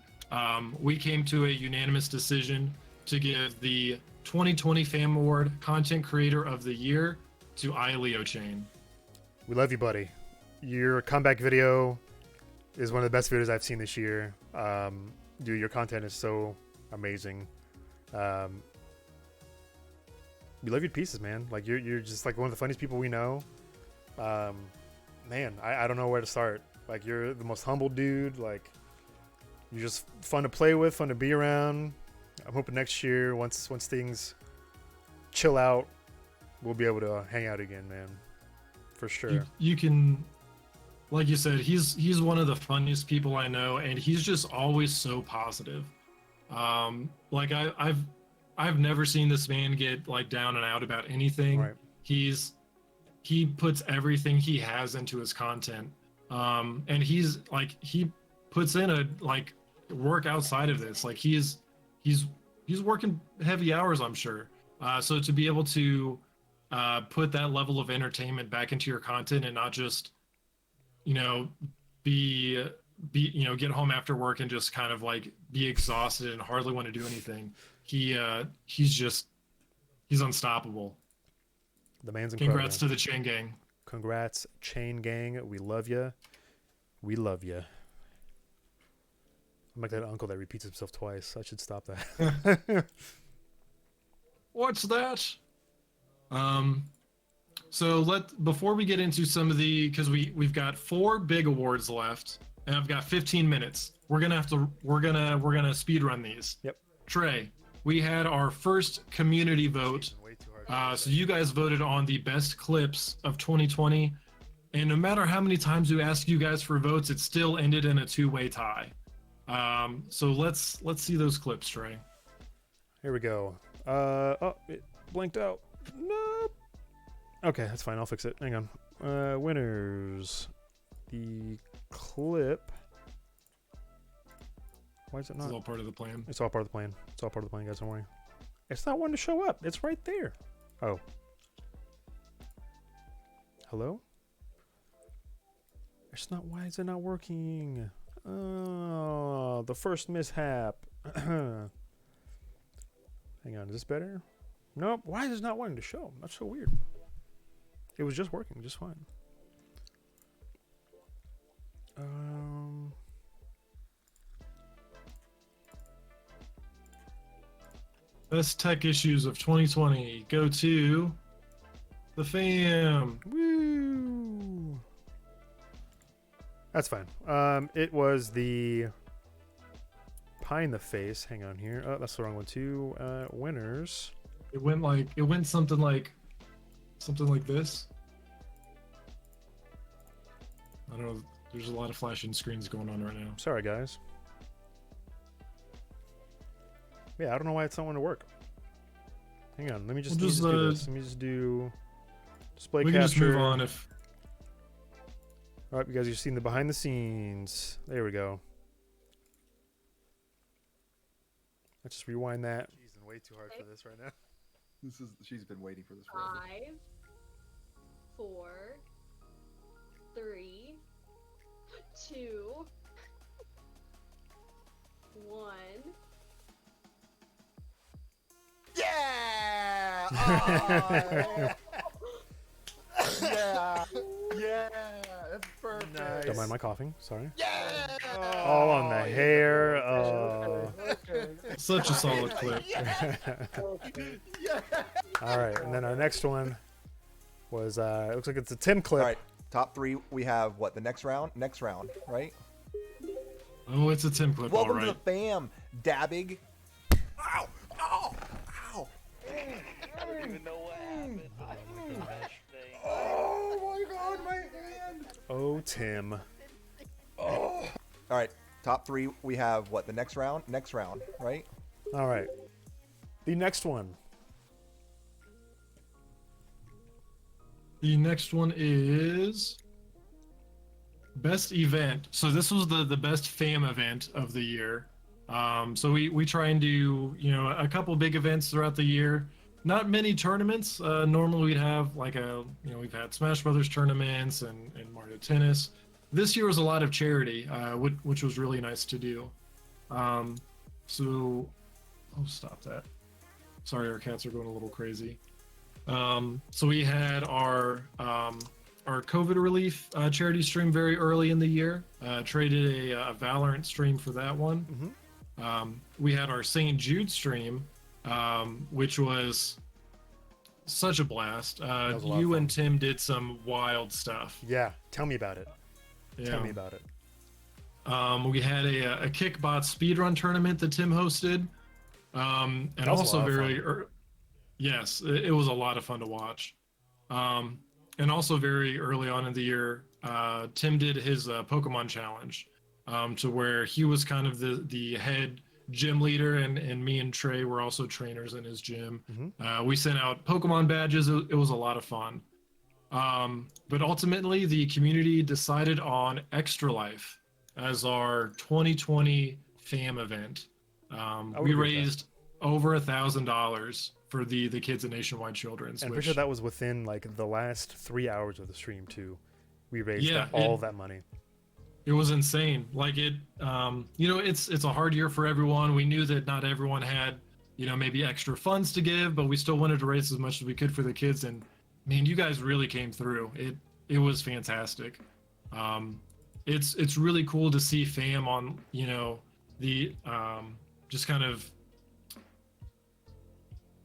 B: We came to a unanimous decision to give the 2020 Fam Award Content Creator of the Year to Leo Chain.
A: We love you, buddy. Your comeback video is one of the best videos I've seen this year. Dude, your content is so amazing. We love you to pieces, man. Like you're just like one of the funniest people we know. Man, I don't know where to start. Like, you're the most humble dude. Like, you're just fun to play with, fun to be around. I'm hoping next year, once things chill out, we'll be able to hang out again, man. For sure.
B: You can, like you said, he's one of the funniest people I know, and he's just always so positive. Like I've never seen this man get like down and out about anything.
A: Right.
B: He puts everything he has into his content. And he puts in a like work outside of this. Like he's working heavy hours, I'm sure. So to be able to put that level of entertainment back into your content and not just, get home after work and just kind of like be exhausted and hardly want to do anything. He's unstoppable.
A: The man's incredible.
B: Congrats to the Chain Gang.
A: Congrats, Chain Gang. We love you. We love you. I'm like that uncle that repeats himself twice. I should stop that.
B: What's that? So before we get into some of because we've got 4 big awards left, and I've got 15 minutes. We're gonna speed run these.
A: Yep.
B: Trey, we had our first community vote. So you guys voted on the best clips of 2020, and no matter how many times we asked you guys for votes, it still ended in a 2-way tie. So let's see those clips, Trey.
A: Here we go. It blanked out. Nope. Okay, that's fine. I'll fix it. Hang on. Winners. The clip. Why is it not?
B: It's all part of the plan.
A: It's all part of the plan. It's all part of the plan, guys. Don't worry. It's not wanting to show up. It's right there. Oh, Hello? It's not. Why is it not working? Oh, the first mishap. Hang on, is this better? Nope. Why is it not wanting to show? That's so weird. It was just working just fine.
B: Best tech issues of 2020 go to the fam.
A: Woo! That's fine. It was the pie in the face. Hang on here. Oh, that's the wrong one too. Winners.
B: It went something like this. I don't know. There's a lot of flashing screens going on right now.
A: Sorry, guys. Yeah, I don't know why it's not wanting to work. Hang on. Let me just do this. Let me just do display capture.
B: We can just move on if.
A: All right, you guys, you've seen the behind the scenes. There we go. Let's just rewind that.
C: She's way too hard for this right now. She's been waiting for this forever.
D: 5, 4, 3, 2, 1.
C: Yeah! Oh, yeah! Yeah! That's perfect.
A: Nice. Don't mind my coughing. Sorry.
C: Yeah!
A: All on the hair.
C: Okay.
B: Such a solid clip.
C: Yeah!
A: All right, and then our next one was it looks like it's a Tim clip.
E: All right, top three. We have what, the next round? Next round, right?
B: Oh, it's a Tim clip.
E: Welcome
B: all
E: to
B: right.
E: the fam, Dabbig. Ow! Ow! Ow!
F: I don't even know what happened.
E: Oh my God, my hand!
A: Oh, Tim.
E: Oh. All right, top three. We have what, the next round? Next round, right?
A: All right. The next one.
B: The next one is best event. So this was the best fam event of the year. So we try and do, you know, a couple big events throughout the year. Not many tournaments. Normally we'd have like we've had Smash Brothers tournaments and Mario Tennis. This year was a lot of charity, which was really nice to do. Oh, stop that. Sorry, our cats are going a little crazy. So we had our COVID relief charity stream very early in the year. Traded a Valorant stream for that one.
A: Mm-hmm.
B: We had our St. Jude stream, which was such a blast. You and Tim did some wild stuff.
A: Yeah, tell me about it.
B: Yeah.
A: Tell me about it.
B: We had a Kickbot speedrun tournament that Tim hosted. And
A: That was a
B: also
A: lot of
B: very
A: fun.
B: yes, it was a lot of fun to watch. And also very early on in the year, Tim did his Pokemon challenge, to where he was kind of the head gym leader, and me and Trey were also trainers in his gym.
A: Mm-hmm.
B: We sent out Pokemon badges. It was a lot of fun. But ultimately, the community decided on Extra Life as our 2020 fam event. We raised over $1,000 for the kids at Nationwide Children's.
A: And I'm pretty sure that was within like the last 3 hours of the stream too. We raised all that money.
B: It was insane. Like it's a hard year for everyone. We knew that not everyone had, maybe extra funds to give, but we still wanted to raise as much as we could for the kids. And man, you guys really came through. It was fantastic. It's really cool to see fam on, the just kind of,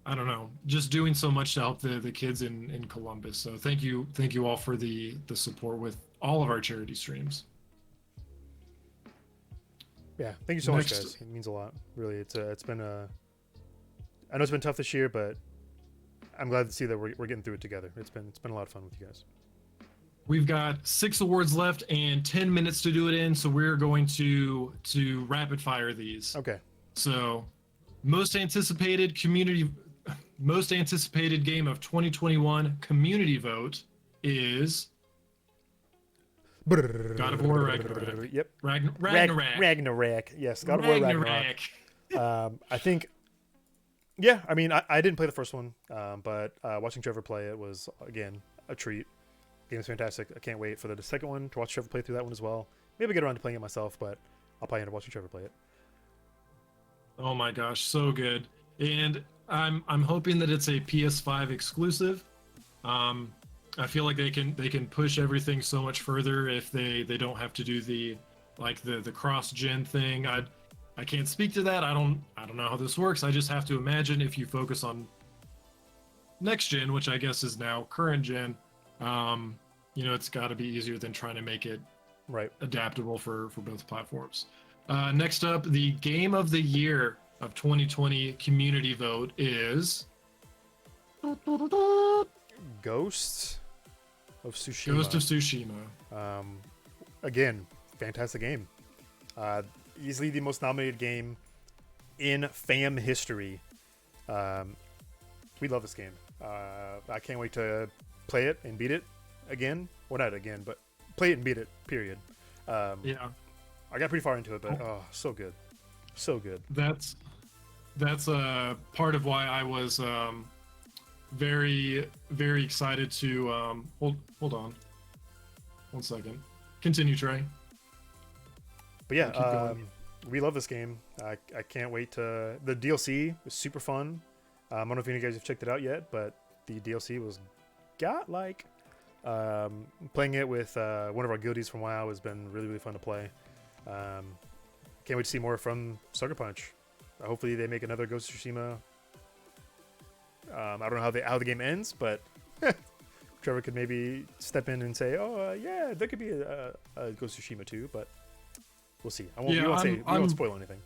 B: I don't know, just doing so much to help the kids in Columbus. So thank you all for the support with all of our charity streams.
A: Yeah, thank you so much, guys. It means a lot. Really, it's been I know it's been tough this year, but I'm glad to see that we're getting through it together. It's been a lot of fun with you guys.
B: We've got 6 awards left and 10 minutes to do it in, so we're going to rapid fire these.
A: Okay.
B: So, most anticipated game of 2021 community vote is God of War Ragnarok.
A: Yep.
B: Ragnarok.
A: Ragnarok. Yes, God of War Ragnarok. I think. Yeah, I mean, I didn't play the first one, but watching Trevor play it was again a treat. game's fantastic. I can't wait for the second one to watch Trevor play through that one as well. Maybe get around to playing it myself, but I'll probably end up watching Trevor play it.
B: Oh my gosh, so good. And I'm hoping that it's a PS5 exclusive. I feel like they can push everything so much further if they don't have to do the cross gen thing. I can't speak to that. I don't know how this works. I just have to imagine if you focus on next gen, which I guess is now current gen, it's got to be easier than trying to make it
A: Right.
B: adaptable for both platforms. Next up, the game of the year of 2020 community vote is
A: Ghost of Tsushima.
B: Ghost of Tsushima.
A: Again, fantastic game. Easily the most nominated game in fam history. We love this game. I can't wait to play it and beat it again. Well, not again, but play it and beat it, period.
B: Yeah.
A: I got pretty far into it, but so good. So good.
B: That's part of why I was very, very excited to hold on 1 second. Continue, Trey.
A: But yeah,
B: Keep going.
A: we love this game. I can't wait to... The DLC was super fun. I don't know if any of you guys have checked it out yet, but the DLC was godlike. Playing it with one of our guildies from WoW has been really, really fun to play. Can't wait to see more from Sucker Punch. Hopefully they make another Ghost of Tsushima. I don't know how the game ends, but Trevor could maybe step in and say, "Oh, yeah, there could be a Ghost of Tsushima too," but we'll see. We won't spoil anything.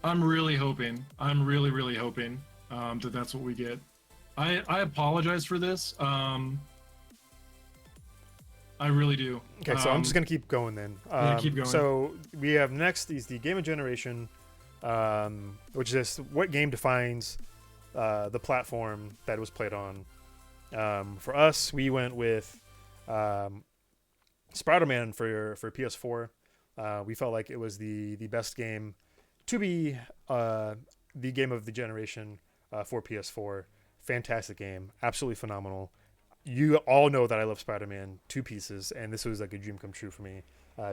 B: I'm really hoping. I'm really, really hoping that that's what we get. I apologize for this. I really do.
A: Okay, so I'm just gonna keep going then.
B: Yeah, keep going.
A: So we have next is the Game of Generation, which is what game defines the platform that it was played on. For us, we went with Spider-Man for PS4. We felt like it was the best game to be the game of the generation for PS4. Fantastic game, absolutely phenomenal. You all know that I love Spider-Man 2 pieces, and this was like a dream come true for me.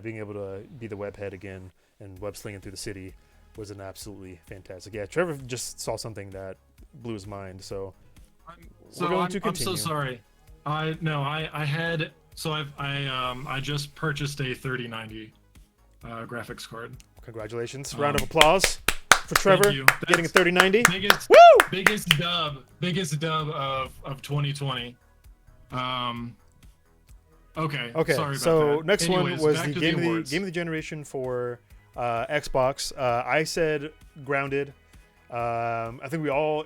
A: Being able to be the web head again and web slinging through the city was an absolutely fantastic. Yeah, Trevor just saw something that blew his mind. So we're going to continue.
B: I'm so sorry. I just purchased a 3090 graphics card.
A: Congratulations! Round of applause for Trevor
B: Thank you.
A: getting a 3090.
B: Biggest,
A: Woo!
B: biggest dub of 2020. Okay.
A: Okay.
B: Sorry about
A: So
B: that.
A: next
B: Anyways,
A: one was
B: back
A: the
B: to
A: game of the generation for Xbox. I said Grounded. I think we all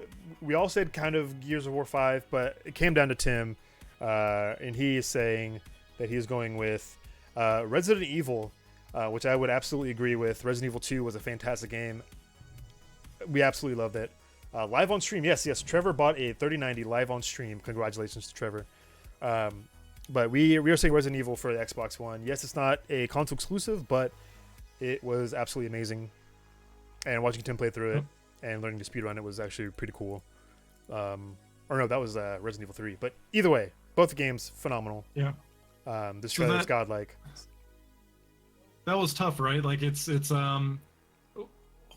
A: said kind of Gears of War 5, but it came down to Tim, and he is saying that he is going with Resident Evil, which I would absolutely agree with. Resident Evil 2 was a fantastic game. We absolutely loved it. Live on stream, yes. Trevor bought a 3090 live on stream. Congratulations to Trevor. But we are saying Resident Evil for the Xbox One. Yes, it's not a console exclusive, but it was absolutely amazing. And watching Tim play through it and learning to speedrun it was actually pretty cool. Or no, that was Resident Evil 3. But either way, both the games phenomenal.
B: Yeah.
A: This
B: So
A: trailer is
B: that-
A: godlike.
B: That was tough, right? Like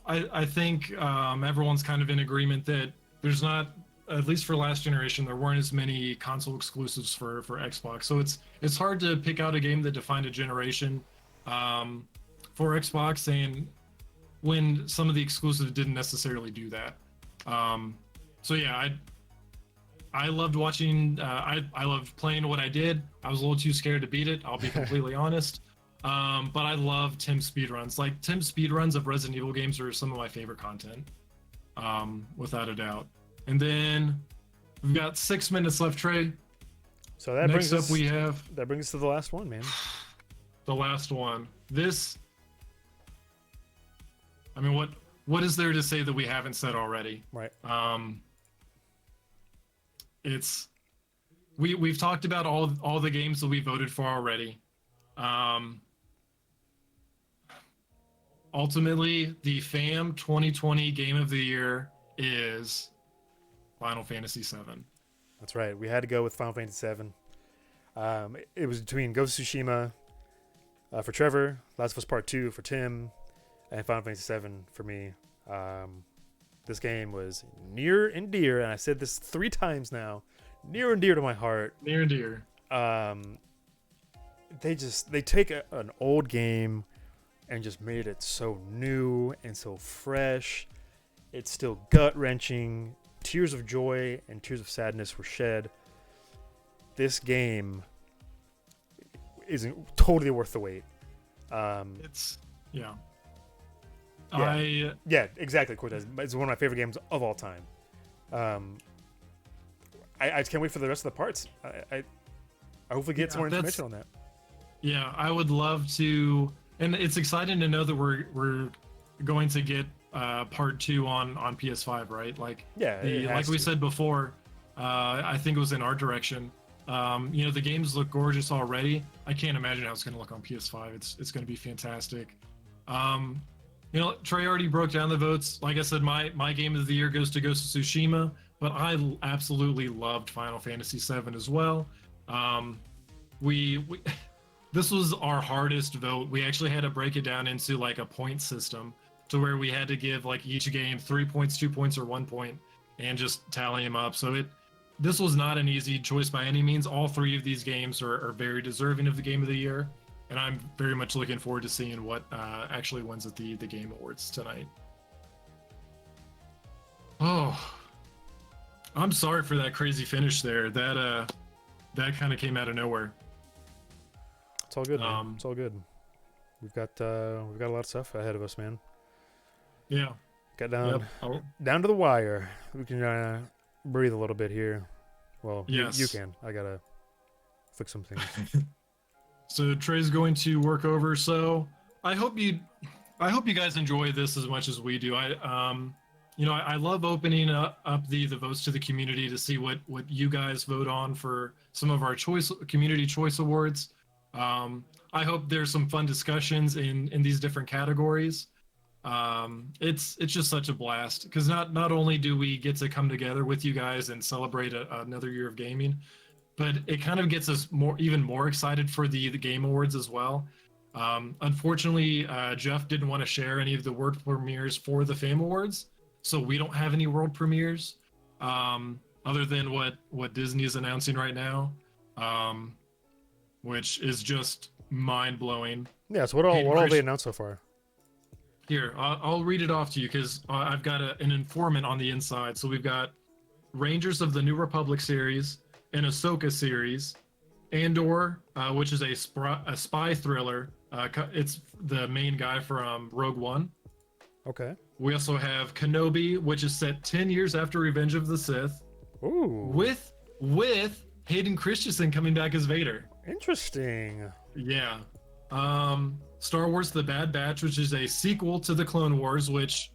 B: I think everyone's kind of in agreement that there's not, at least for last generation, there weren't as many console exclusives for Xbox. So it's hard to pick out a game that defined a generation for Xbox, and when some of the exclusives didn't necessarily do that. So yeah, I loved watching. I loved playing what I did. I was a little too scared to beat it. I'll be completely honest. But I love Tim's speedruns. Like, Tim's speedruns of Resident Evil games are some of my favorite content, without a doubt. And then we've got 6 minutes left, Trey.
A: So that
B: Next
A: brings
B: up,
A: us
B: we have
A: that brings us to the last one, man.
B: the last one. This, I mean, what is there to say that we haven't said already?
A: Right.
B: We've talked about all the games that we voted for already. Ultimately, the FAM 2020 Game of the Year is Final Fantasy VII.
A: That's right. We had to go with Final Fantasy VII. It was between Ghost of Tsushima for Trevor, Last of Us Part 2 for Tim, and Final Fantasy 7 for me. This game was near and dear, and I said this 3 times now, near and dear to my heart.
B: Near and dear.
A: They take an old game and just made it so new and so fresh. It's still gut-wrenching. Tears of joy and tears of sadness were shed. This game isn't totally worth the wait.
B: It's yeah.
A: Yeah. Yeah, exactly, Cortez. It's one of my favorite games of all time. I just can't wait for the rest of the parts. I hopefully get some more information on that.
B: Yeah, I would love to, and it's exciting to know that we're going to get part 2 on PS5, right? Like,
A: Yeah,
B: like we said before, I think it was in our direction. The games look gorgeous already. I can't imagine how it's going to look on PS5. It's going to be fantastic. Trey already broke down the votes. Like I said, my game of the year goes to Ghost of Tsushima, but I absolutely loved Final Fantasy VII as well. We this was our hardest vote. We actually had to break it down into like a point system to where we had to give like each game 3 points, 2 points, or 1 point, and just tally them up. So this was not an easy choice by any means. All 3 of these games are very deserving of the game of the year, and I'm very much looking forward to seeing what actually wins at the Game Awards tonight. Oh, I'm sorry for that crazy finish there. That kind of came out of nowhere.
A: It's all good, man. It's all good. We've got a lot of stuff ahead of us, man.
B: Yeah.
A: Got down to the wire. We can breathe a little bit here. Well,
B: yes.
A: you can. I gotta fix some things.
B: So Trey's going to work over. So I hope you guys enjoy this as much as we do. I love opening up the votes to the community to see what you guys vote on for some of our community choice awards. I hope there's some fun discussions in these different categories. It's just such a blast because not only do we get to come together with you guys and celebrate another year of gaming, but it kind of gets us even more excited for the Game Awards as well. Unfortunately, Jeff didn't want to share any of the world premieres for the Fame Awards, so we don't have any world premieres other than what Disney is announcing right now, which is just mind-blowing.
A: Yeah, so what all they announced so far?
B: Here, I'll read it off to you because I've got an informant on the inside. So we've got Rangers of the New Republic series, an Ahsoka series, Andor, which is a spy thriller. It's the main guy from Rogue One.
A: Okay.
B: We also have Kenobi, which is set 10 years after Revenge of the Sith.
A: Ooh.
B: With Hayden Christensen coming back as Vader.
A: Interesting.
B: Yeah. Star Wars The Bad Batch, which is a sequel to the Clone Wars, which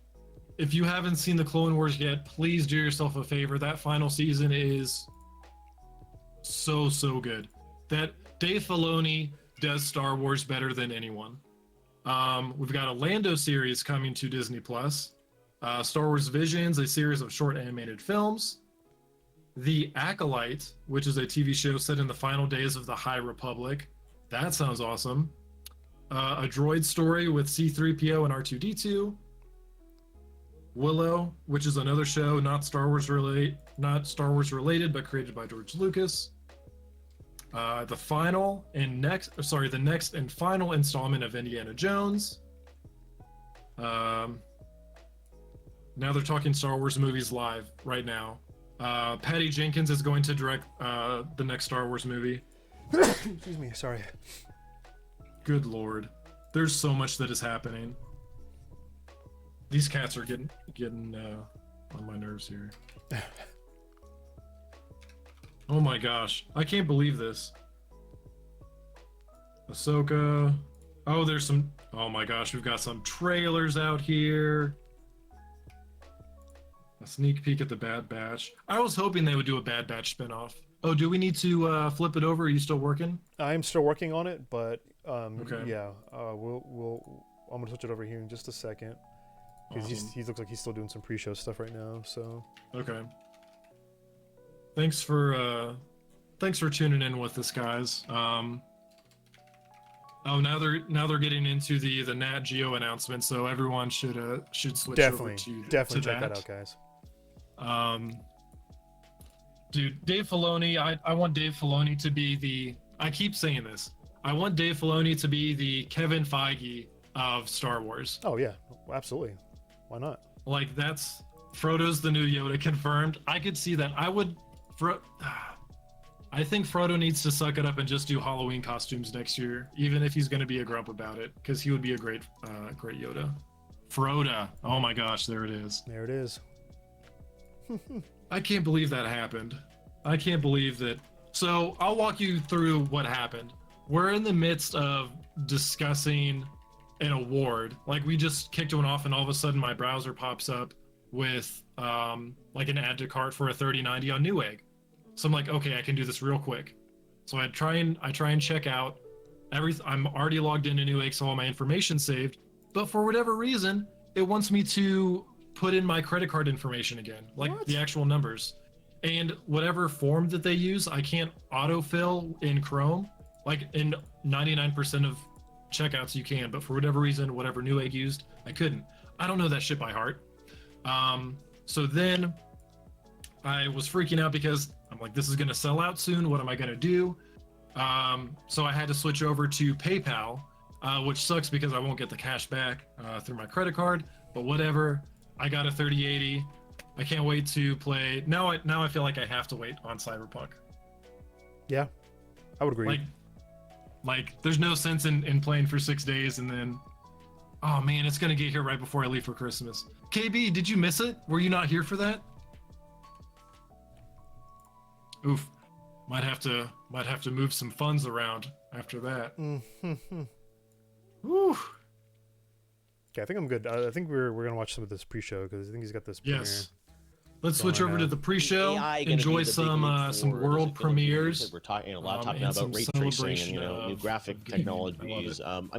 B: if you haven't seen the Clone Wars yet, please do yourself a favor. That final season is so good. That Dave Filoni does Star Wars better than anyone. We've got a Lando series coming to Disney Plus. Star Wars Visions, a series of short animated films. The Acolyte, which is a TV show set in the final days of the High Republic. That sounds awesome. A droid story with C-3PO and R2-D2. Willow, which is another show not Star Wars related, but created by George Lucas. The next and final installment of Indiana Jones. Now they're talking Star Wars movies live right now. Patty Jenkins is going to direct the next Star Wars movie.
A: Excuse me, sorry.
B: Good Lord. There's so much that is happening. These cats are getting on my nerves here. Oh my gosh. I can't believe this. Ahsoka. Oh, there's some... Oh my gosh, we've got some trailers out here. A sneak peek at the Bad Batch. I was hoping they would do a Bad Batch spinoff. Oh, do we need to flip it over? Are you still working?
A: I'm still working on it, but
B: okay.
A: Yeah, I'm gonna switch it over here in just a second because
B: Awesome.
A: he looks like he's still doing some pre-show stuff right now. So
B: Okay. Thanks for thanks for tuning in with us, guys. Oh, now they're getting into the Nat Geo announcement, so everyone should switch
A: Definitely,
B: over to
A: definitely
B: to
A: check that out, guys.
B: Dude, Dave Filoni, I want Dave Filoni to be the. I keep saying this. I want Dave Filoni to be the Kevin Feige of Star Wars.
A: Oh yeah, absolutely. Why not?
B: Like that's Frodo's the new Yoda confirmed. I could see that. I think Frodo needs to suck it up and just do Halloween costumes next year, even if he's going to be a grump about it, because he would be a great Yoda. Frodo. Oh my gosh, there it is.
A: There it is.
B: I can't believe that happened. I can't believe that. So I'll walk you through what happened. We're in the midst of discussing an award. Like we just kicked one off, and all of a sudden my browser pops up with like an add to cart for a 3090 on Newegg. So I'm like, okay, I can do this real quick. So I try and check out everything. I'm already logged into Newegg, so all my information saved. But for whatever reason, it wants me to put in my credit card information again, like
A: What?
B: the actual numbers. And whatever form that they use, I can't autofill in Chrome. Like in 99% of checkouts you can, but for whatever reason, whatever Newegg used, I couldn't. I don't know that shit by heart. So then I was freaking out because I'm like, this is going to sell out soon. What am I going to do? So I had to switch over to PayPal, which sucks because I won't get the cash back through my credit card, but whatever. I got a 3080. I can't wait to play. Now I feel like I have to wait on Cyberpunk.
A: Yeah, I would agree.
B: Like there's no sense in playing for 6 days and then, oh man, it's going to get here right before I leave for Christmas. KB, did you miss it? Were you not here for that? Oof, might have to move some funds around after that.
A: Mm-hmm.
B: Woo.
A: Okay, I think I'm good. I think we're gonna watch some of this pre-show because I think he's got this premiere.
B: Yes. Let's
A: going
B: switch over to
A: on.
B: the pre-show.
G: AI gonna
B: Enjoy
G: be the big
B: some
G: leap
B: some
G: forward?
B: world
G: Is it gonna be-
B: premieres.
G: We're talking a lot
B: and
G: talking about
B: some
G: ray tracing and
B: celebration
G: new
B: of
G: graphic
B: gaming. I love
G: technologies.
B: it.
G: I'm